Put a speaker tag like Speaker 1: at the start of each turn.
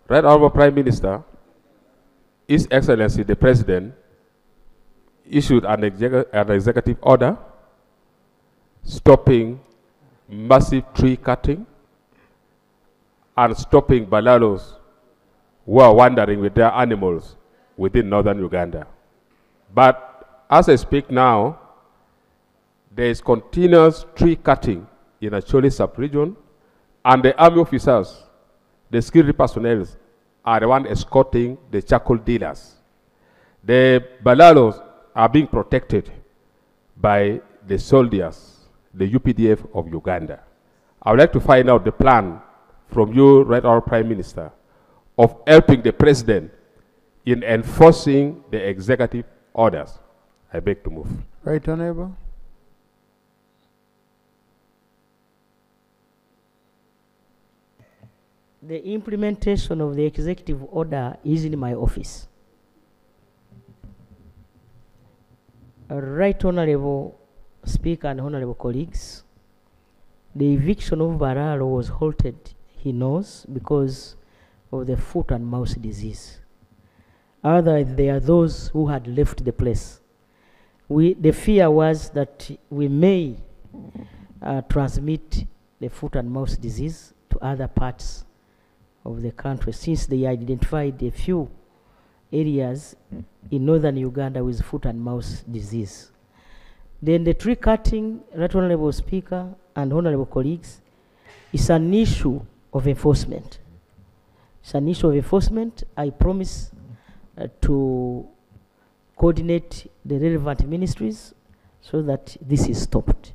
Speaker 1: Right Honorable Prime Minister, His Excellency the President issued an executive order stopping massive tree cutting and stopping Balaalos who are wandering with their animals within northern Uganda. But as I speak now, there is continuous tree cutting in Acoli sub-region, and the army officers, the security personnel, are the one escorting the charcoal dealers. The Balaalos are being protected by the soldiers, the UPDF of Uganda. I would like to find out the plan from you, Right Honorable Prime Minister, of helping the President in enforcing the executive orders. I beg to move.
Speaker 2: Right Honorable.
Speaker 3: The implementation of the executive order is in my office. Right Honorable Speaker and Honorable colleagues, the eviction of Balaalo was halted, he knows, because of the foot and mouth disease. Otherwise, there are those who had left the place. The fear was that we may transmit the foot and mouth disease to other parts of the country, since they identified a few areas in northern Uganda with foot and mouth disease. Then the tree cutting, Right Honorable Speaker and Honorable colleagues, is an issue of enforcement. It's an issue of enforcement. I promise to coordinate the relevant ministries so that this is stopped.